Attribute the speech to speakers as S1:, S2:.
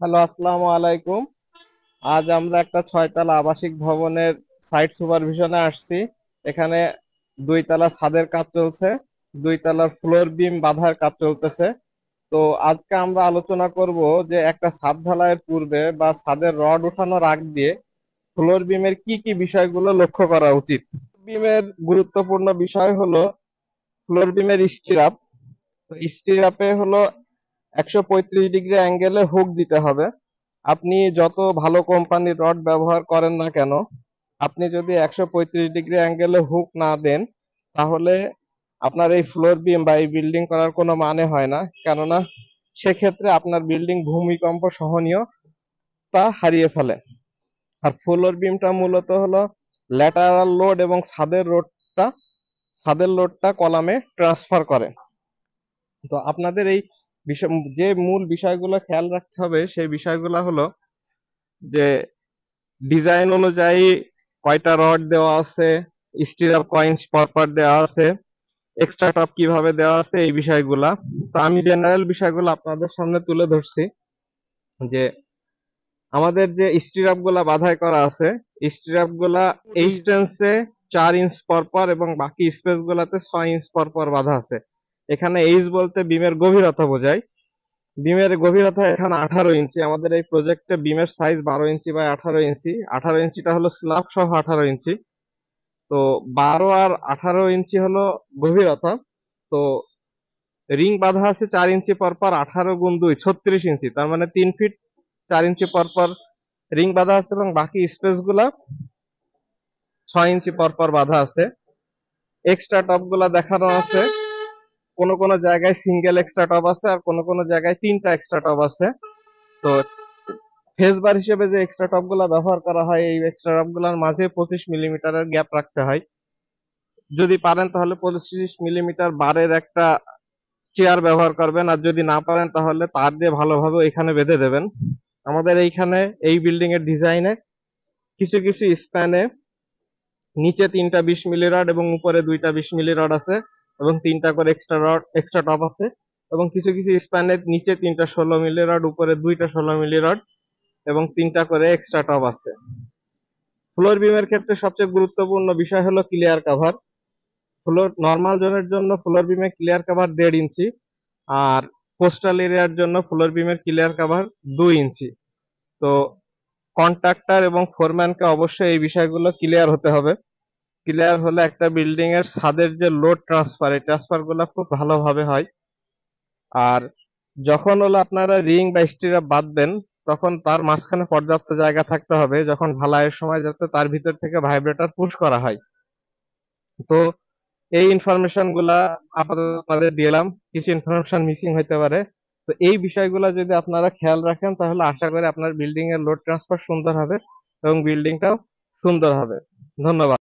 S1: Hello, আসসালামু আলাইকুম। আজ আমরা একটা ছয়তলা আবাসিক ভবনের সাইট সুপারভিশনে আসছি। এখানে দুই তলা ছাদের কাজ চলছে, দুই তলার ফ্লোর বিম বাঁধার কাজ চলতেছে। তো আজকে আমরা আলোচনা করব যে একটা ছাদ ঢালাইয়ের পূর্বে বা ছাদের রড ওঠানোর আগ দিয়ে ফ্লোর বিমের কি কি বিষয়গুলো লক্ষ্য করা উচিত। বিমের গুরুত্বপূর্ণ বিষয় হলো ফ্লোর বিমের স্টিরাপ। তো স্টিরাপে হলো 135 ডিগ্রি অ্যাঙ্গেলে হুক দিতে হবে। আপনি যত ভালো কোম্পানির রড ব্যবহার করেন না কেন, আপনি যদি 135 ডিগ্রি অ্যাঙ্গেলে হুক না দেন, তাহলে আপনার এই ফ্লোর বিম বা এই বিল্ডিং করার কোনো মানে হয় না। কেননা সেক্ষেত্রে আপনার বিল্ডিং ভূমিকম্প সহনীয়তা হারিয়ে ফেলে। আর ফ্লোর বিমটা মূলত হলো ল্যাটারাল লোড এবং ছাদের লোডটা কলামে ট্রান্সফার করে। তো আপনাদের এই বিষয়, যে মূল বিষয়গুলো খেয়াল রাখতে হবে সেই বিষয়গুলো হলো যে ডিজাইন অনুযায়ী কয়টা রড দেওয়া আছে, স্টিরাপ কয় ইঞ্চ পরপর দেওয়া আছে, এক্সট্রা টপ কিভাবে দেওয়া আছে, এই বিষয়গুলা। তো আমি জেনারেল বিষয়গুলো আপনাদের সামনে তুলে ধরছি যে আমাদের যে স্টিরাপ গুলা বাধাই করা আছে, স্টিরাপ গুলা এই স্টেন্সে 4 ইঞ্চ পরপর এবং বাকি স্পেস গুলাতে 6 ইঞ্চ পরপর বাঁধা আছে। এখানে এইচ বলতে বিমের গভীরতা বোঝায়। বিমের গভীরতা এখানে 18 ইঞ্চি। আমাদের এই প্রজেক্টে বিমের সাইজ 12 ইঞ্চি বাই 18 ইঞ্চি। 18 ইঞ্চিটা হলো স্ল্যাব সহ 18 ইঞ্চি। তো 12 আর 18 ইঞ্চি হলো গভীরতা। তো রিং বাঁধা আছে 4 ইঞ্চি পরপর, 18 গুণ 2 36 ইঞ্চি, তার মানে 3 ফিট 4 ইঞ্চি পরপর রিং বাঁধা আছে এবং বাকি স্পেস গুলা 6 ইঞ্চি পরপর বাঁধা আছে। এক্সট্রা টপ গুলা দেখানো আছে, কোন কোন জায়গায় সিঙ্গেল এক্সট্রা টপ আছে আর কোন কোন জায়গায় 3টা এক্সট্রা টপ আছে। তো ফেস বার হিসেবে যে এক্সট্রা টপ গুলা ব্যবহার করা হয়, এই এক্সট্রা টপ গুলার মাঝে 25 মিলিমিটারের গ্যাপ রাখতে হয়। যদি পারেন তাহলে 25 মিলিমিটার বারের একটা চেয়ার ব্যবহার করবেন, আর যদি না পারেন তাহলে তার দিয়ে ভালোভাবে এখানে বেঁধে দেবেন। আমাদের এইখানে এই বিল্ডিং এর ডিজাইনে কিছু কিছু স্প্যানে নিচে 3টা 20 মিলি রড এবং উপরে 2টা 20 মিলি রড আছে এবং 3টা করে এক্সট্রা টপ আছে। এবং কিছু কিছু স্প্যানে নিচে 3টা 16 মিলি রড, উপরে 2টা 16 মিলি রড এবং 3টা করে এক্সট্রা টপ আছে। ফ্লোর বিমের ক্ষেত্রে সবচেয়ে গুরুত্বপূর্ণ বিষয় হলো ক্লিয়ার কভার। ফ্লোর নর্মাল জোনের জন্য ফ্লোর বিমে ক্লিয়ার কভার 1.5 ইঞ্চি, আর কোস্টাল এরিয়ার জন্য ফ্লোর বিমের ক্লিয়ার কভার 2 ইঞ্চি। তো কন্ট্রাক্টর এবং ফোরম্যানকে অবশ্যই এই বিষয়গুলো ক্লিয়ার হতে হবে। ক্লিয়ার হলে একটা বিল্ডিং এর ছাদের যে লোড ট্রান্সফার, এই ট্রান্সফার গুলো খুব ভালোভাবে হয়। আর যখন হলো আপনারা রিং বা স্টিরাপ বাঁধবেন, তখন তার মাঝখানে পর্যাপ্ত জায়গা থাকতে হবে যখন ঢালাইয়ের সময়, যাতে তার ভিতর থেকে ভাইব্রেটর পুশ করা হয়। তো এই ইনফরমেশন গুলা আপাতত আপনাদের দিলাম। কিছু ইনফরমেশন মিসিং হইতে পারে। তো এই বিষয়গুলো যদি আপনারা খেয়াল রাখেন তাহলে আশা করি আপনার বিল্ডিং এর লোড ট্রান্সফার সুন্দর হবে এবং বিল্ডিংটাও সুন্দর হবে। ধন্যবাদ।